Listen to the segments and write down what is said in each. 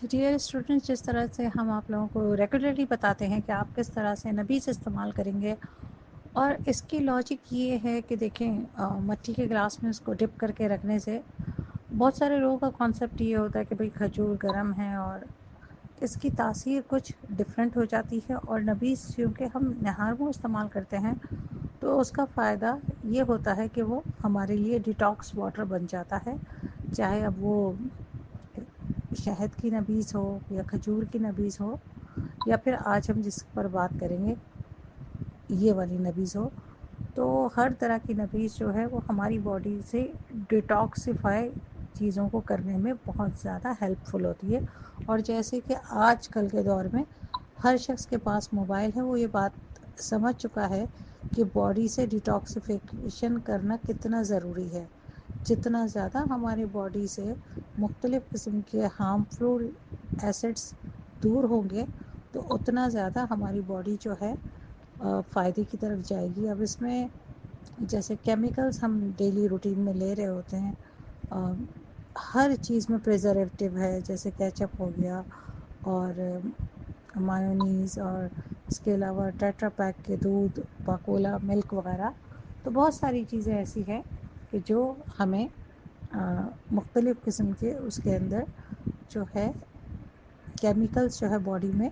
Dear students, جس طرح سے ہم آپ لوگوں کو ریگولرلی بتاتے ہیں کہ آپ کس طرح سے نبیز استعمال کریں گے، اور اس کی لاجک یہ ہے کہ دیکھیں مٹی کے گلاس میں اس کو ڈپ کر کے رکھنے سے بہت سارے لوگوں کا کانسیپٹ یہ ہوتا ہے کہ بھئی کھجور گرم ہے اور اس کی تاثیر کچھ ڈفرینٹ ہو جاتی ہے، اور نبیز چونکہ ہم نہار میں استعمال کرتے ہیں تو اس کا فائدہ یہ ہوتا ہے کہ وہ ہمارے لیے ڈیٹاکس واٹر بن جاتا ہے، چاہے اب وہ شہد کی نبیز ہو یا کھجور کی نبیز ہو یا پھر آج ہم جس پر بات کریں گے یہ والی نبیز ہو، تو ہر طرح کی نبیز جو ہے وہ ہماری باڈی سے ڈیٹاکسیفائی چیزوں کو کرنے میں بہت زیادہ ہیلپ فل ہوتی ہے۔ اور جیسے کہ آج کل کے دور میں ہر شخص کے پاس موبائل ہے، وہ یہ بات سمجھ چکا ہے کہ باڈی سے ڈیٹاکسیفیکیشن کرنا کتنا ضروری ہے۔ جتنا زیادہ ہماری باڈی سے مختلف قسم کے ہارمفل ایسڈس دور ہوں گے تو اتنا زیادہ ہماری باڈی جو ہے فائدے کی طرف جائے گی۔ اب اس میں جیسے کیمیکلز ہم ڈیلی روٹین میں لے رہے ہوتے ہیں، ہر چیز میں پریزرویٹو ہے، جیسے کیچپ ہو گیا اور مایونیز، اور اس کے علاوہ ٹیٹرا پیک کے دودھ، باکولا ملک وغیرہ، تو بہت ساری چیزیں ایسی ہیں کہ جو ہمیں مختلف قسم کے اس کے اندر جو ہے کیمیکلز جو ہے باڈی میں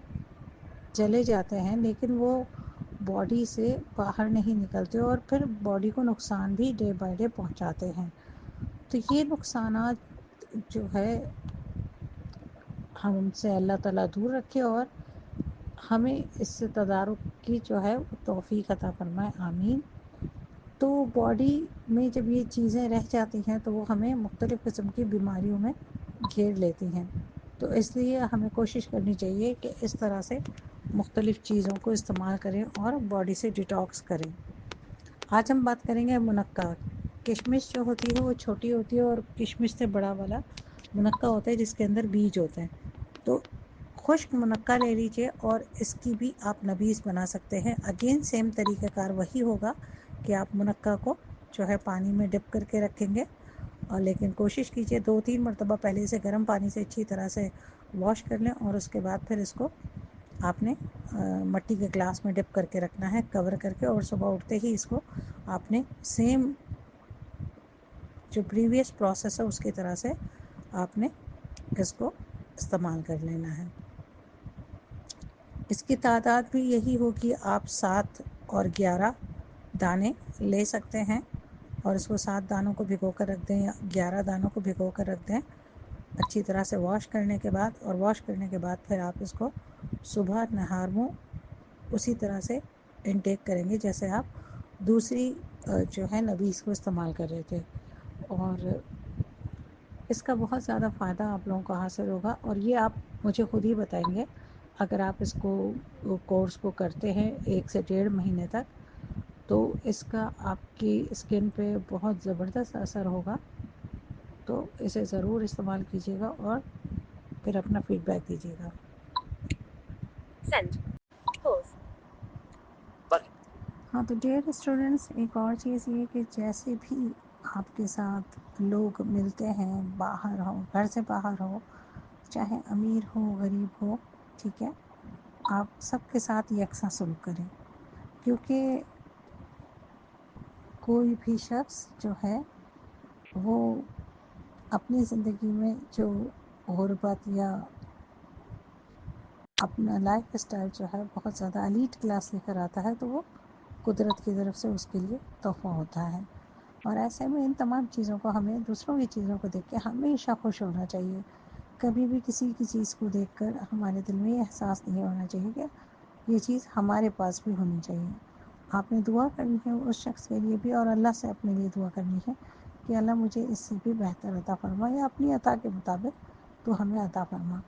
چلے جاتے ہیں، لیکن وہ باڈی سے باہر نہیں نکلتے اور پھر باڈی کو نقصان بھی ڈے بائی ڈے پہنچاتے ہیں۔ تو یہ نقصانات جو ہے ہم سے اللہ تعالیٰ دور رکھے اور ہمیں اس سے تدارک کی جو ہے توفیق عطا فرمائے، آمین۔ تو باڈی میں جب یہ چیزیں رہ جاتی ہیں تو وہ ہمیں مختلف قسم کی بیماریوں میں گھیر لیتی ہیں، تو اس لیے ہمیں کوشش کرنی چاہیے کہ اس طرح سے مختلف چیزوں کو استعمال کریں اور باڈی سے ڈیٹاکس کریں۔ آج ہم بات کریں گے منقع۔ کشمش جو ہوتی ہے وہ چھوٹی ہوتی ہے اور کشمش سے بڑا والا منقع ہوتا ہے جس کے اندر بیج ہوتے ہیں۔ تو خشک منقع لے لیجئے اور اس کی بھی آپ نبیز بنا سکتے ہیں۔ اگین سیم طریقہ کار وہی ہوگا کہ آپ منقع کو جو ہے پانی میں ڈپ کر کے رکھیں گے، اور لیکن کوشش کیجئے 2-3 مرتبہ پہلے سے گرم پانی سے اچھی طرح سے واش کر لیں، اور اس کے بعد پھر اس کو آپ نے مٹی کے گلاس میں ڈپ کر کے رکھنا ہے کور کر کے، اور صبح اٹھتے ہی اس کو آپ نے سیم جو پریویس پروسیس ہے اس کی طرح سے آپ نے اس کو استعمال کر لینا ہے۔ اس کی تعداد بھی یہی ہوگی، آپ 7 اور 11 دانے لے سکتے ہیں، اور اس کو 7 دانوں کو بھگو کر رکھ دیں یا 11 دانوں کو بھگو کر رکھ دیں اچھی طرح سے واش کرنے کے بعد، اور واش کرنے کے بعد پھر آپ اس کو صبح نہار منہ اسی طرح سے انٹیک کریں گے جیسے آپ دوسری جو ہے نبیز کو استعمال کر رہے تھے، اور اس کا بہت زیادہ فائدہ آپ لوگوں کو حاصل ہوگا۔ اور یہ آپ مجھے خود ہی بتائیں گے اگر آپ اس کو کورس کو کرتے ہیں 1 سے 1.5 مہینے تک، تو اس کا آپ کی اسکن پہ بہت زبردست اثر ہوگا۔ تو اسے ضرور استعمال کیجیے گا اور پھر اپنا فیڈ بیک دیجیے گا۔ ہاں تو ڈیئر اسٹوڈنٹس، ایک اور چیز یہ کہ جیسے بھی آپ کے ساتھ لوگ ملتے ہیں، باہر ہو، گھر سے باہر ہو، چاہے امیر ہو غریب ہو، ٹھیک ہے، آپ سب کے ساتھ یکساں سلوک کریں، کیونکہ کوئی بھی شخص جو ہے وہ اپنی زندگی میں جو غربت یا اپنا لائف اسٹائل جو ہے بہت زیادہ ایلیٹ کلاس لے کر آتا ہے، تو وہ قدرت کی طرف سے اس کے لیے تحفہ ہوتا ہے۔ اور ایسے میں ان تمام چیزوں کو ہمیں دوسروں کی چیزوں کو دیکھ کے ہمیشہ خوش ہونا چاہیے۔ کبھی بھی کسی کی چیز کو دیکھ کر ہمارے دل میں یہ احساس نہیں ہونا چاہیے کہ یہ چیز ہمارے پاس بھی ہونی چاہیے۔ آپ نے دعا کرنی ہے اس شخص کے لیے بھی، اور اللہ سے اپنے لیے دعا کرنی ہے کہ اللہ مجھے اس سے بھی بہتر عطا فرما، یا اپنی عطا کے مطابق تو ہمیں عطا فرما۔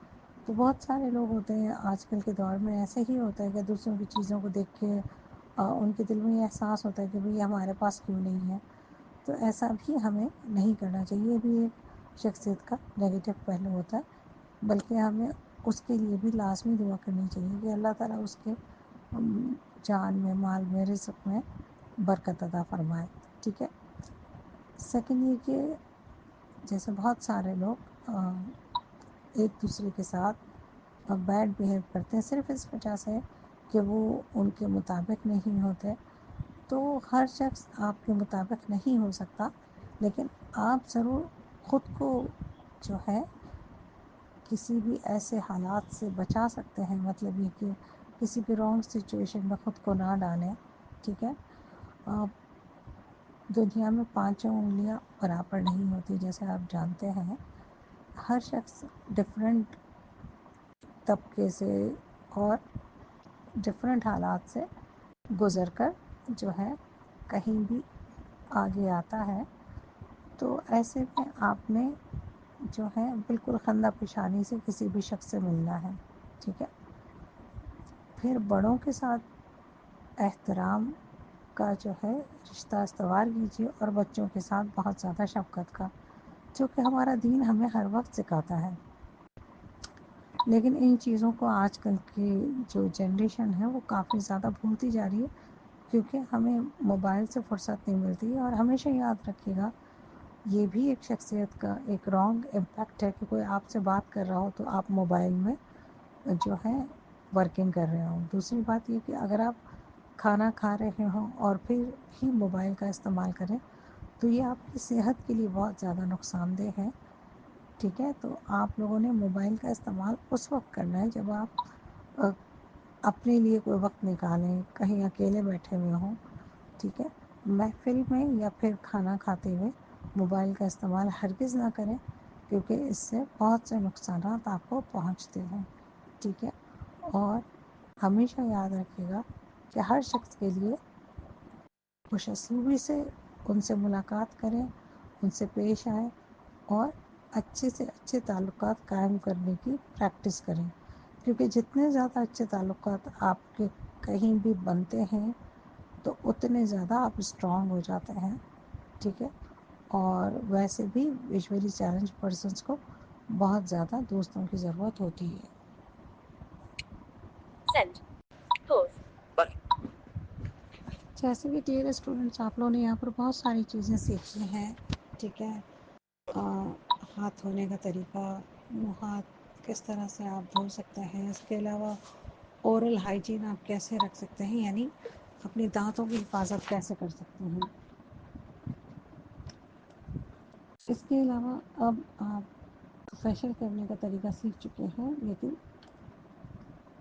تو بہت سارے لوگ ہوتے ہیں آج کل کے دور میں، ایسے ہی ہوتا ہے کہ دوسروں کی چیزوں کو دیکھ کے ان کے دل میں یہ احساس ہوتا ہے کہ بھئی ہمارے پاس کیوں نہیں ہے۔ تو ایسا بھی ہمیں نہیں کرنا چاہیے، یہ بھی ایک شخصیت کا نیگیٹو پہلو ہوتا ہے، بلکہ ہمیں اس کے لیے بھی لازمی دعا کرنی چاہیے کہ اللہ تعالیٰ اس کے جان میں، مال میں، رزق میں برکت عطا فرمائے، ٹھیک ہے۔ سیکنڈ یہ کہ جیسے بہت سارے لوگ ایک دوسرے کے ساتھ بیڈ بیہیو کرتے ہیں صرف اس وجہ سے کہ وہ ان کے مطابق نہیں ہوتے. تو ہر شخص آپ کے مطابق نہیں ہو سکتا، لیکن آپ ضرور خود کو جو ہے کسی بھی ایسے حالات سے بچا سکتے ہیں. مطلب یہ کہ کسی بھی رانگ سچویشن میں خود کو نہ ڈالیں. ٹھیک ہے. دنیا میں پانچوں انگلیاں برابر نہیں ہوتی، جیسے آپ جانتے ہیں. ہر شخص ڈفرینٹ طبقے سے اور ڈفرینٹ حالات سے گزر کر جو ہے کہیں بھی آگے آتا ہے. تو ایسے میں آپ نے جو ہے بالکل خندہ پیشانی سے کسی بھی شخص سے ملنا ہے. ٹھیک ہے. پھر بڑوں کے ساتھ احترام کا جو ہے رشتہ استوار کیجیے، اور بچوں کے ساتھ بہت زیادہ شفقت کا، جو کہ ہمارا دین ہمیں ہر وقت سکھاتا ہے. لیکن ان چیزوں کو آج کل کی جو جنریشن ہے وہ کافی زیادہ بھولتی جا رہی ہے، کیونکہ ہمیں موبائل سے فرصت نہیں ملتی. اور ہمیشہ یاد رکھیے گا، یہ بھی ایک شخصیت کا ایک رانگ امپیکٹ ہے کہ کوئی آپ سے بات کر رہا ہو تو آپ موبائل میں جو ہے ورکنگ کر رہے ہوں. دوسری بات یہ کہ اگر آپ کھانا کھا رہے ہوں اور پھر بھی موبائل کا استعمال کریں تو یہ آپ کی صحت کے لیے بہت زیادہ نقصان دہ ہے. ٹھیک ہے. تو آپ لوگوں نے موبائل کا استعمال اس وقت کرنا ہے جب آپ اپنے لیے کوئی وقت نکالیں، کہیں اکیلے بیٹھے ہوئے ہوں. ٹھیک ہے. محفل میں یا پھر کھانا کھاتے ہوئے موبائل کا استعمال ہرگز نہ کریں، کیونکہ اس سے بہت سے نقصانات آپ کو پہنچتے ہیں. ٹھیک ہے. اور ہمیشہ یاد رکھیے گا کہ ہر شخص کے لیے خوش اسلوبی سے ان سے ملاقات کریں، ان سے پیش آئیں، اور اچھے سے اچھے تعلقات قائم کرنے کی پریکٹس کریں. کیونکہ جتنے زیادہ اچھے تعلقات آپ کے کہیں بھی بنتے ہیں تو اتنے زیادہ آپ اسٹرانگ ہو جاتے ہیں. ٹھیک ہے. اور ویسے بھی ویژولی چیلنج پرسنس کو بہت زیادہ دوستوں کی ضرورت ہوتی ہے. جیسے کہ ڈیئر اسٹوڈنٹس، آپ لوگوں نے یہاں پر بہت ساری چیزیں سیکھی ہیں. ٹھیک ہے. ہاتھ دھونے کا طریقہ، ہاتھ کس طرح سے آپ دھو سکتے ہیں، اس کے علاوہ اورل ہائیجین آپ کیسے رکھ سکتے ہیں، یعنی اپنے دانتوں کی حفاظت کیسے کر سکتے ہیں. اس کے علاوہ اب آپ فیشل کرنے کا طریقہ سیکھ چکے ہیں، لیکن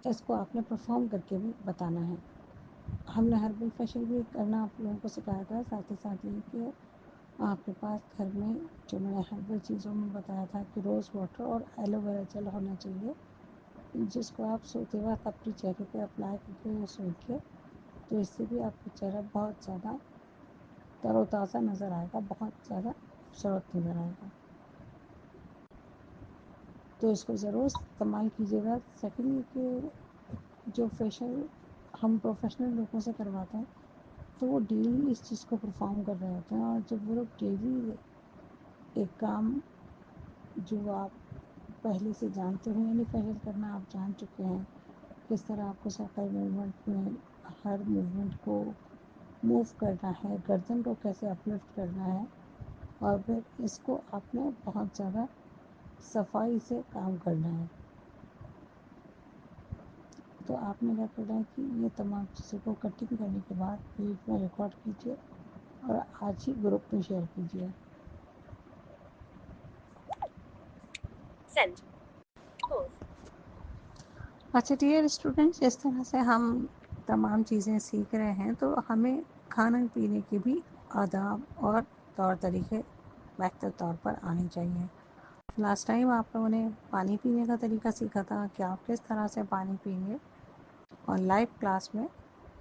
اس کو آپ نے پرفارم کر کے بھی بتانا ہے. ہم نے ہربل فیشل بھی کرنا آپ لوگوں کو سکھایا تھا. ساتھ ہی ساتھ یہ کہ آپ کے پاس گھر میں جو میں نے ہربل چیزوں میں بتایا تھا کہ روز واٹر اور ایلو ویرا جیل ہونا چاہیے، جس کو آپ سوتے وقت اپنے چہرے پہ اپلائی کر کے سوکھیے، تو اس سے بھی آپ کا چہرہ بہت زیادہ تر و تازہ نظر آئے گا، بہت زیادہ خوبصورت نظر آئے گا. تو اس کو ضرور استعمال کیجیے گا. سیکنڈ کہ جو فیشل ہم پروفیشنل لوگوں سے کرواتے ہیں تو وہ ڈیلی اس چیز کو پرفارم کر رہے ہوتے ہیں، اور جب وہ لوگ ڈیلی ایک کام جو آپ پہلے سے جانتے ہیں، یعنی فیشل کرنا آپ جان چکے ہیں، کس طرح آپ کو سرکل موومنٹ میں ہر موومنٹ کو موو کرنا ہے، گردن کو کیسے اپلفٹ کرنا ہے، اور پھر اس کو آپ نے بہت زیادہ صفائی سے کام کرنا ہے. تو آپ نے کیا کرنا ہے کہ یہ تمام چیزوں کو کٹنگ کرنے کے بعد پیج میں ریکارڈ کیجیے اور آج ہی گروپ میں شیئر کیجیے. اچھا ڈیئر اسٹوڈنٹس، جس طرح سے ہم تمام چیزیں سیکھ رہے ہیں تو ہمیں کھانا پینے کے بھی آداب اور طور طریقے بہتر طور پر آنے چاہیے. لاسٹ ٹائم آپ لوگوں نے پانی پینے کا طریقہ سیکھا تھا کہ آپ کس طرح سے پانی پئیں گے اور لائیو کلاس میں.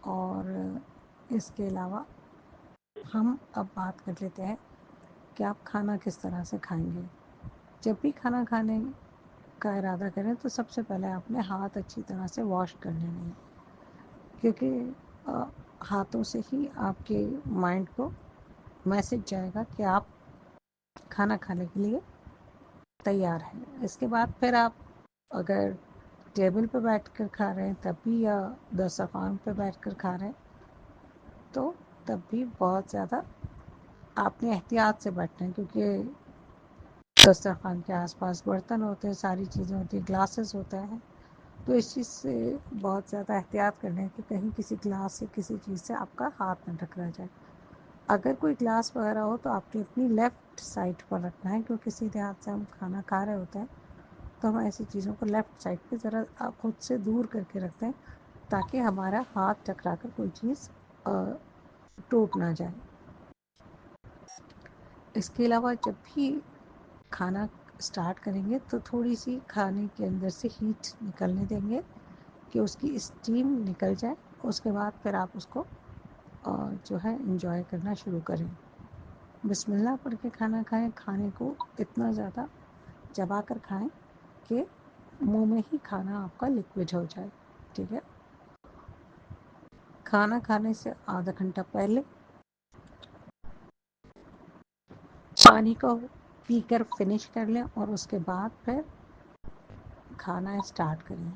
اور اس کے علاوہ ہم اب بات کر لیتے ہیں کہ آپ کھانا کس طرح سے کھائیں گے. جب بھی کھانا کھانے کا ارادہ کریں تو سب سے پہلے آپ نے ہاتھ اچھی طرح سے واش کر لینے ہیں، کیونکہ ہاتھوں سے ہی آپ کے مائنڈ کو میسج جائے گا کہ آپ کھانا کھانے کے لیے تیار ہیں. اس کے بعد پھر آپ اگر ٹیبل پہ بیٹھ کر کھا رہے ہیں تب بھی، یا دسترخوان پہ بیٹھ کر کھا رہے ہیں تو تب بھی بہت زیادہ آپ نے احتیاط سے بیٹھنا ہے، کیونکہ دسترخوان کے آس پاس برتن ہوتے ہیں، ساری چیزیں ہوتی ہیں، گلاسز ہوتا ہے، تو اس چیز سے بہت زیادہ احتیاط کرنا ہے کہ کہیں کسی گلاس سے کسی چیز سے آپ کا ہاتھ نہ ٹکرا جائے. اگر کوئی گلاس وغیرہ ہو تو آپ نے اپنی لیفٹ سائڈ پر رکھنا ہے، کیونکہ سیدھے ہاتھ سے ہم کھانا کھا رہے ہوتے ہیں تو ہم ایسی چیزوں کو لیفٹ سائڈ پہ ذرا خود سے دور کر کے رکھتے ہیں تاکہ ہمارا ہاتھ ٹکرا کر کوئی چیز ٹوٹ نہ جائے. اس کے علاوہ جب بھی کھانا اسٹارٹ کریں گے تو تھوڑی سی کھانے کے اندر سے ہیٹ نکلنے دیں گے کہ اس کی اسٹیم نکل جائے. اس کے بعد پھر آپ اس کو جو ہے انجوائے کرنا شروع کریں. بسم اللہ پڑھ کے کھانا کھائیں. کھانے کو اتنا زیادہ چبا کر کھائیں کہ منہ میں ہی کھانا آپ کا لکوڈ ہو جائے. ٹھیک ہے. کھانا کھانے سے آدھا گھنٹہ پہلے پانی کو پی کر فنش کر لیں اور اس کے بعد پھر کھانا اسٹارٹ کریں.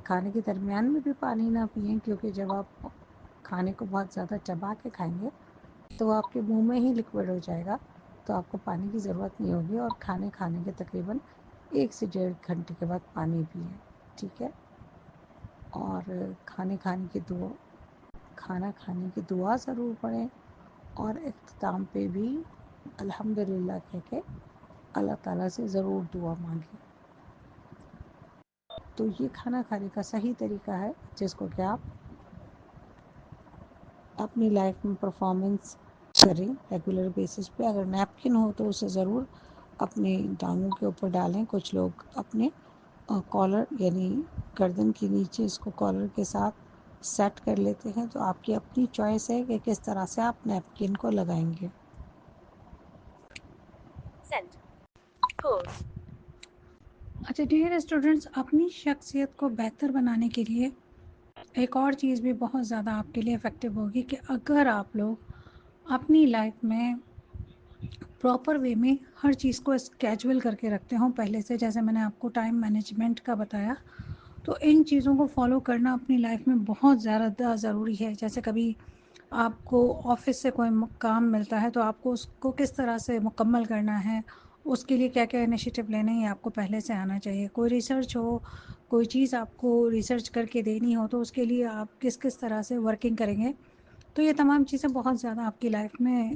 کھانے کے درمیان میں بھی پانی نہ پئیں، کیونکہ جب آپ کھانے کو بہت زیادہ چبا کے کھائیں گے تو وہ آپ کے منہ میں ہی لکوڈ ہو جائے گا، تو آپ کو پانی کی ضرورت نہیں ہوگی. اور کھانے کے تقریباً 1 سے 1.5 گھنٹے کے بعد پانی پئیں. ٹھیک ہے. اور کھانا کھانے کی دعا ضرور پڑھیں، اور اختتام پہ بھی الحمدللہ کہہ کے اللہ تعالیٰ سے ضرور دعا مانگیں. تو یہ کھانا کھانے کا صحیح طریقہ ہے جس کو کہ آپ اپنی لائف میں پرفارمنس کریں ریگولر بیسس پہ. اگر نیپکن ہو تو اسے ضرور اپنے ٹانگوں کے اوپر ڈالیں. کچھ لوگ اپنے کالر یعنی گردن کے نیچے اس کو کالر کے ساتھ سیٹ کر لیتے ہیں. تو آپ کی اپنی چوائس ہے کہ کس طرح سے آپ نیپکن کو لگائیں گے. اچھا ڈیئر اسٹوڈنٹس، اپنی شخصیت کو بہتر بنانے کے لیے ایک اور چیز بھی بہت زیادہ آپ کے لیے افیکٹو ہوگی کہ اگر آپ لوگ اپنی لائف میں پراپر وے میں ہر چیز کو اسکیجول کر کے رکھتے ہوں پہلے سے. جیسے میں نے آپ کو ٹائم مینجمنٹ کا بتایا، تو ان چیزوں کو فالو کرنا اپنی لائف میں بہت زیادہ ضروری ہے. جیسے کبھی آپ کو آفس سے کوئی کام ملتا ہے تو آپ کو اس کو کس طرح سے مکمل کرنا ہے، اس کے لیے کیا کیا انیشیٹو لینے ہیں آپ کو پہلے سے آنا چاہیے. کوئی ریسرچ ہو، کوئی چیز آپ کو ریسرچ کر کے دینی ہو تو اس کے لیے آپ کس طرح سے ورکنگ کریں گے. تو یہ تمام چیزیں بہت زیادہ آپ کی لائف میں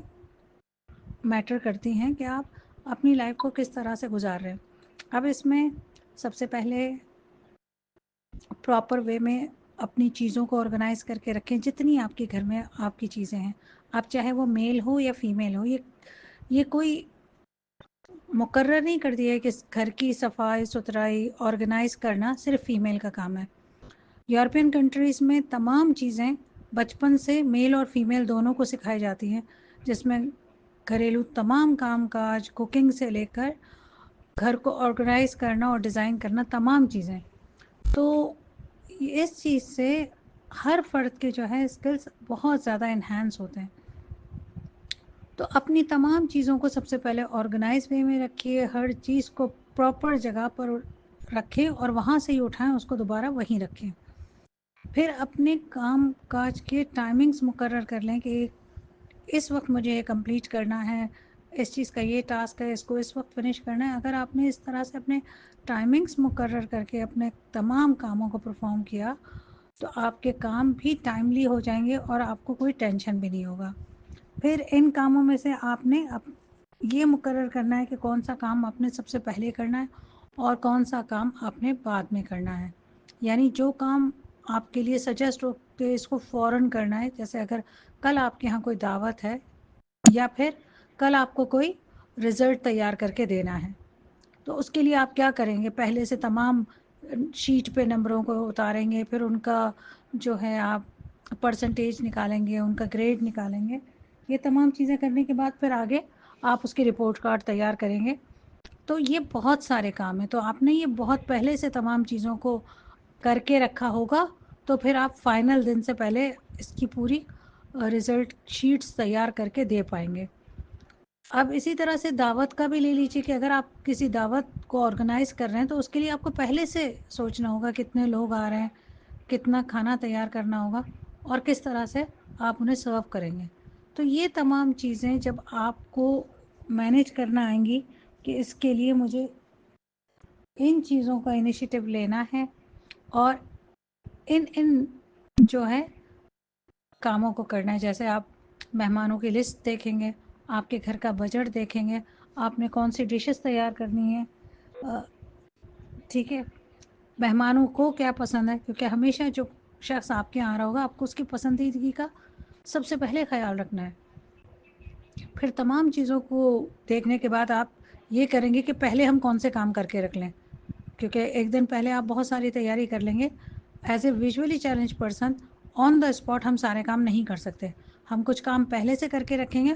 میٹر کرتی ہیں کہ آپ اپنی لائف کو کس طرح سے گزار رہے ہیں. اب اس میں سب سے پہلے پراپر وے میں اپنی چیزوں کو آرگنائز کر کے رکھیں. جتنی آپ کے گھر میں آپ کی چیزیں ہیں، آپ چاہے وہ میل ہو یا فیمیل ہو، یہ کوئی مقرر نہیں کر دیا ہے کہ گھر کی صفائی ستھرائی آرگنائز کرنا صرف فیمیل کا کام ہے. یورپین کنٹریز میں تمام چیزیں بچپن سے میل اور فیمیل دونوں کو سکھائی جاتی ہیں، جس میں گھریلو تمام کام کاج، کوکنگ سے لے کر گھر کو آرگنائز کرنا اور ڈیزائن کرنا تمام چیزیں. تو اس چیز سے ہر فرد کے جو ہے اسکلز بہت زیادہ انہینس ہوتے ہیں. تو اپنی تمام چیزوں کو سب سے پہلے آرگنائز وے میں رکھیے. ہر چیز کو پراپر جگہ پر رکھیں اور وہاں سے ہی اٹھائیں، اس کو دوبارہ وہیں رکھیں. پھر اپنے کام کاج کے ٹائمنگز مقرر کر لیں کہ اس وقت مجھے یہ کمپلیٹ کرنا ہے، اس چیز کا یہ ٹاسک ہے، اس کو اس وقت فنش کرنا ہے. اگر آپ نے اس طرح سے اپنے ٹائمنگز مقرر کر کے اپنے تمام کاموں کو پرفارم کیا تو آپ کے کام بھی ٹائملی ہو جائیں گے اور آپ کو کوئی ٹینشن بھی نہیں ہوگا. پھر ان کاموں میں سے آپ نے یہ مقرر کرنا ہے کہ کون سا کام آپ نے سب سے پہلے کرنا ہے اور کون سا کام آپ نے بعد میں کرنا ہے. یعنی جو کام آپ کے لیے سجیسٹ ہو کہ اس کو فوراً کرنا ہے، جیسے اگر کل آپ کے یہاں کوئی دعوت ہے یا پھر کل آپ کو کوئی رزلٹ تیار کر کے دینا ہے، تو اس کے لیے آپ کیا کریں گے؟ پہلے سے تمام شیٹ پہ نمبروں کو اتاریں گے، پھر ان کا جو ہے آپ پرسنٹیج نکالیں گے، ان کا گریڈ نکالیں گے. یہ تمام چیزیں کرنے کے بعد پھر آگے آپ اس کی رپورٹ کارڈ تیار کریں گے. تو یہ بہت سارے کام ہیں. تو آپ نے یہ بہت پہلے سے تمام چیزوں کو کر کے رکھا ہوگا، تو پھر آپ فائنل دن سے پہلے اس کی پوری رزلٹ شیٹس تیار کر کے دے پائیں گے. اب اسی طرح سے دعوت کا بھی لے لیجیے کہ اگر آپ کسی دعوت کو آرگنائز کر رہے ہیں تو اس کے لیے آپ کو پہلے سے سوچنا ہوگا کتنے لوگ آ رہے ہیں، کتنا کھانا تیار کرنا ہوگا اور کس طرح سے آپ انہیں سرو کریں گے. تو یہ تمام چیزیں جب آپ کو مینیج کرنا آئیں گی کہ اس کے لیے مجھے ان چیزوں کا انیشیٹو لینا ہے اور ان جو ہے کاموں کو کرنا ہے. جیسے آپ مہمانوں کی لسٹ دیکھیں گے, آپ کے گھر کا بجٹ دیکھیں گے, آپ نے کون سی ڈشز تیار کرنی ہے, ٹھیک ہے, مہمانوں کو کیا پسند ہے, کیونکہ ہمیشہ جو شخص آپ کے یہاں آ رہا ہوگا آپ کو اس کی پسندیدگی کا سب سے پہلے خیال رکھنا ہے. پھر تمام چیزوں کو دیکھنے کے بعد آپ یہ کریں گے کہ پہلے ہم کون سے کام کر کے رکھ لیں, کیونکہ ایک دن پہلے آپ بہت ساری تیاری کر لیں گے. As a visually challenge person on the spot ہم سارے کام نہیں کر سکتے. ہم کچھ کام پہلے سے کر کے رکھیں گے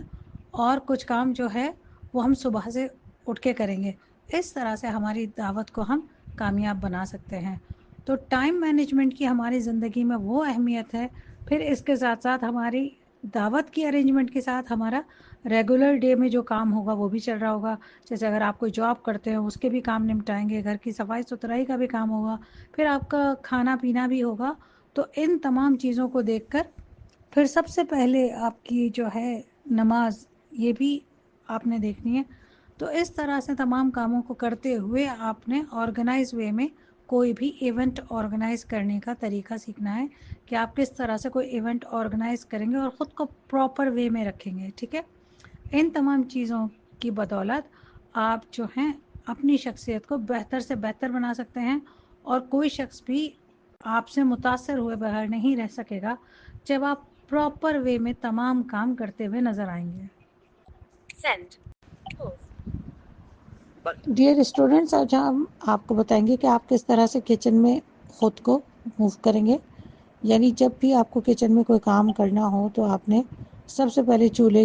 اور کچھ کام جو ہے وہ ہم صبح سے اٹھ کے کریں گے. اس طرح سے ہماری دعوت کو ہم کامیاب بنا سکتے ہیں. تو ٹائم مینجمنٹ کی ہماری زندگی میں وہ اہمیت ہے. پھر اس کے ساتھ ساتھ ہماری دعوت کی ارینجمنٹ کے ساتھ ہمارا ریگولر ڈے میں جو کام ہوگا وہ بھی چل رہا ہوگا. جیسے اگر آپ کوئی جاب کرتے ہیں اس کے بھی کام نمٹائیں گے, گھر کی صفائی ستھرائی کا بھی کام ہوگا, پھر آپ کا کھانا پینا بھی ہوگا. تو ان تمام چیزوں کو دیکھ کر پھر سب سے پہلے آپ کی جو ہے نماز, یہ بھی آپ نے دیکھنی ہے. تو اس طرح سے تمام کاموں کو کرتے ہوئے آپ نے آرگنائز وے میں کوئی بھی ایونٹ آرگنائز کرنے کا طریقہ سیکھنا ہے کہ آپ کس طرح سے کوئی ایونٹ آرگنائز کریں گے اور خود کو پراپر وے میں رکھیں گے. ٹھیک ہے, ان تمام چیزوں کی بدولت آپ جو ہیں اپنی شخصیت کو بہتر سے بہتر بنا سکتے ہیں, اور کوئی شخص بھی آپ سے متاثر ہوئے بغیر نہیں رہ سکے گا جب آپ پراپر وے میں تمام کام کرتے ہوئے نظر آئیں گے. ڈیئر اسٹوڈینٹس, آج ہم آپ کو بتائیں گے کہ آپ کس طرح سے کچن میں خود کو موو کریں گے. یعنی جب بھی آپ کو کچن میں کوئی کام کرنا ہو تو آپ نے سب سے پہلے چولہے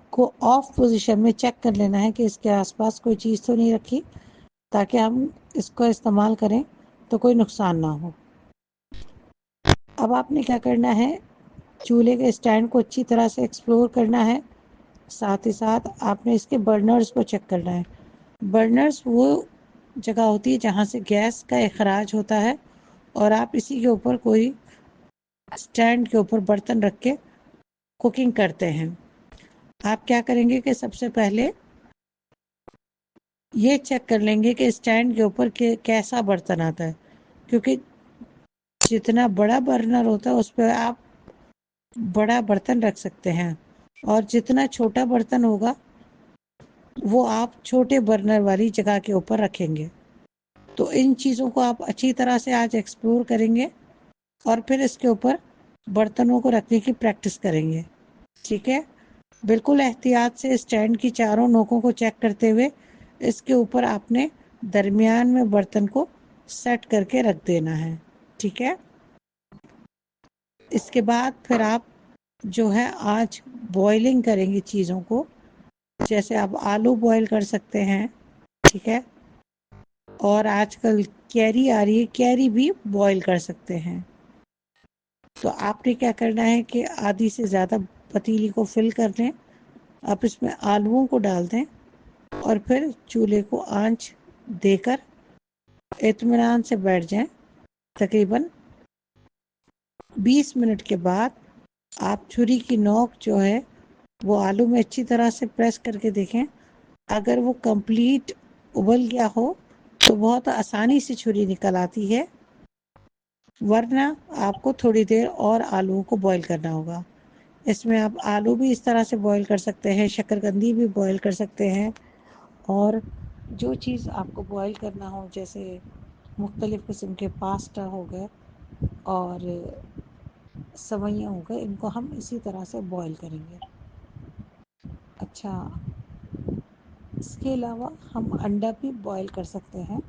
کو آف پوزیشن میں چیک کر لینا ہے کہ اس کے آس پاس کوئی چیز تو نہیں رکھی, تاکہ ہم اس کو استعمال کریں تو کوئی نقصان نہ ہو. اب آپ نے کیا کرنا ہے, چولہے کے اسٹینڈ کو اچھی طرح سے ایکسپلور کرنا ہے. ساتھ ہی ساتھ آپ نے اس کے برنرز کو چیک کرنا ہے. برنرز وہ جگہ ہوتی ہے جہاں سے گیس کا اخراج ہوتا ہے, اور آپ اسی کے اوپر کوئی اسٹینڈ کے اوپر برتن رکھ کے کوکنگ کرتے ہیں. آپ کیا کریں گے کہ سب سے پہلے یہ چیک کر لیں گے کہ اسٹینڈ کے اوپر کیسا برتن آتا ہے, کیونکہ جتنا بڑا برنر ہوتا ہے اس پہ آپ بڑا برتن رکھ سکتے ہیں, اور جتنا چھوٹا برتن ہوگا وہ آپ چھوٹے برنر والی جگہ کے اوپر رکھیں گے. تو ان چیزوں کو آپ اچھی طرح سے آج ایکسپلور کریں گے اور پھر اس کے اوپر برتنوں کو رکھنے کی پریکٹس کریں گے. ٹھیک ہے, بالکل احتیاط سے اسٹینڈ کی چاروں نوکوں کو چیک کرتے ہوئے اس کے اوپر آپ نے درمیان میں برتن کو سیٹ کر کے رکھ دینا ہے. ٹھیک ہے, اس کے بعد پھر آپ جو ہے آج بوائلنگ کریں گے چیزوں کو. جیسے آپ آلو بوائل کر سکتے ہیں, ٹھیک ہے, اور آج کل کیری آ رہی ہے, کیری بھی بوائل کر سکتے ہیں. تو آپ نے کیا کرنا ہے کہ آدھی سے زیادہ پتیلی کو فل کر لیں, آپ اس میں آلوؤں کو ڈال دیں اور پھر چولہے کو آنچ دے کر اطمینان سے بیٹھ جائیں. تقریباً 20 منٹ کے بعد آپ چھری کی نوک جو ہے وہ آلو میں اچھی طرح سے پریس کر کے دیکھیں. اگر وہ کمپلیٹ ابل گیا ہو تو بہت آسانی سے چھری نکل آتی ہے, ورنہ آپ کو تھوڑی دیر اور آلوؤں کو بوائل کرنا ہوگا. اس میں آپ آلو بھی اس طرح سے بوائل کر سکتے ہیں, شکرکندی بھی بوائل کر سکتے ہیں, اور جو چیز آپ کو بوائل کرنا ہو جیسے مختلف قسم کے پاستا ہو گئے اور سویاں ہو گئے, ان کو ہم اسی طرح سے بوائل کریں گے. اچھا, اس کے علاوہ ہم انڈا بھی بوائل کر سکتے ہیں.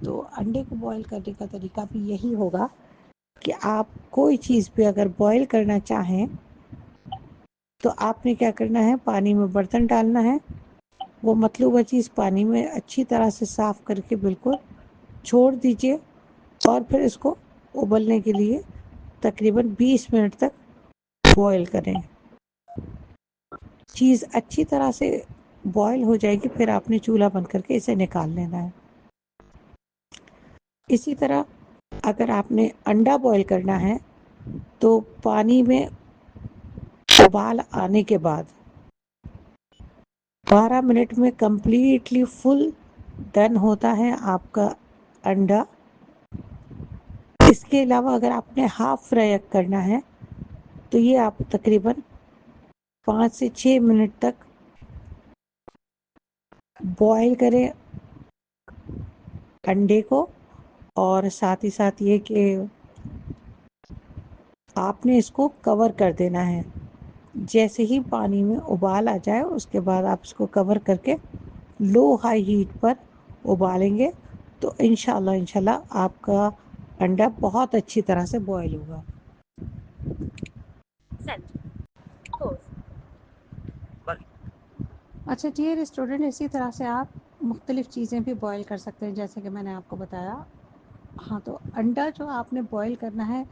تو انڈے کو بوائل کرنے کا طریقہ بھی یہی ہوگا کہ آپ کوئی چیز پہ اگر بوائل کرنا چاہیں تو آپ نے کیا کرنا ہے, پانی میں برتن ڈالنا ہے, وہ مطلوبہ چیز پانی میں اچھی طرح سے صاف کر کے بالکل چھوڑ دیجئے, اور پھر اس کو ابلنے کے لیے تقریباً 20 منٹ تک بوائل کریں. چیز اچھی طرح سے بوائل ہو جائے گی, پھر آپ نے چولہا بند کر کے اسے نکال لینا ہے. اسی طرح اگر آپ نے انڈا بوائل کرنا ہے تو پانی میں ابال آنے کے بعد 12 منٹ میں کمپلیٹلی فل ڈن ہوتا ہے آپ کا انڈا. اس کے علاوہ اگر آپ نے ہاف فرائی کرنا ہے تو یہ آپ تقریباً 5 سے 6 منٹ تک بوائل کریں انڈے کو. اور ساتھ ہی ساتھ یہ کہ آپ نے اس کو کور کر دینا ہے. جیسے ہی پانی میں ابال آ جائے اس کے بعد آپ اس کو کور کر کے لو ہائی ہیٹ پر ابالیں گے تو انشاءاللہ آپ کا انڈا بہت اچھی طرح سے بوائل ہوگا. اچھا ڈیئر اسٹوڈنٹ، اسی طرح سے آپ مختلف چیزیں بھی بوائل کر سکتے ہیں جیسے کہ میں نے آپ کو بتایا. ہاں تو انڈا جو آپ نے بوائل کرنا ہے،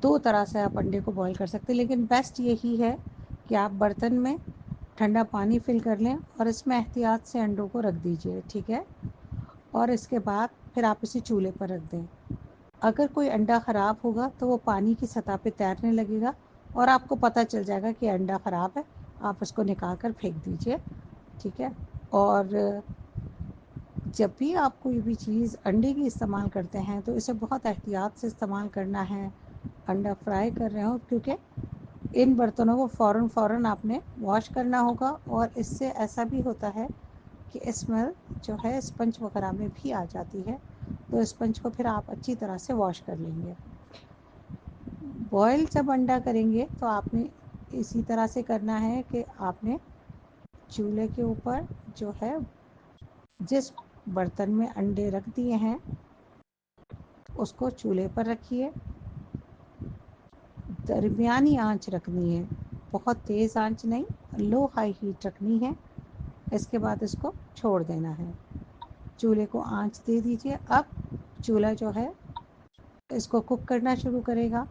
2 طرح سے آپ انڈے کو بوائل کر سکتے ہیں، لیکن بیسٹ یہی ہے کہ آپ برتن میں ٹھنڈا پانی فل کر لیں اور اس میں احتیاط سے انڈوں کو رکھ دیجئے، ٹھیک ہے. اور اس کے بعد پھر آپ اسے چولہے پر رکھ دیں. اگر کوئی انڈا خراب ہوگا تو وہ پانی کی سطح پہ تیرنے لگے گا اور آپ کو پتہ چل جائے گا کہ انڈا خراب ہے. آپ اس کو نکال کر پھینک دیجئے، ٹھیک ہے. اور جب بھی آپ کوئی بھی چیز انڈے کی استعمال کرتے ہیں تو اسے بہت احتیاط سے استعمال کرنا ہے. انڈا فرائی کر رہے ہوں کیونکہ ان برتنوں کو فوراً آپ نے واش کرنا ہوگا، اور اس سے ایسا بھی ہوتا ہے کہ اسمیل جو ہے اسپنج وغیرہ میں بھی آ جاتی ہے، تو اسپنج کو پھر آپ اچھی طرح سے واش کر لیں گے. بوائل جب انڈا کریں گے تو آپ نے اسی طرح سے کرنا ہے کہ آپ نے چولہے کے اوپر جو ہے جس برتن میں انڈے رکھ دیے ہیں اس کو چولہے پر رکھیے. درمیانی آنچ رکھنی ہے، بہت تیز آنچ نہیں، لو ہائی ہیٹ رکھنی ہے. اس کے بعد اس کو چھوڑ دینا ہے. چولہے کو آنچ دے دیجئے. اب چولہا جو ہے اس کو کوک کرنا شروع کرے گا.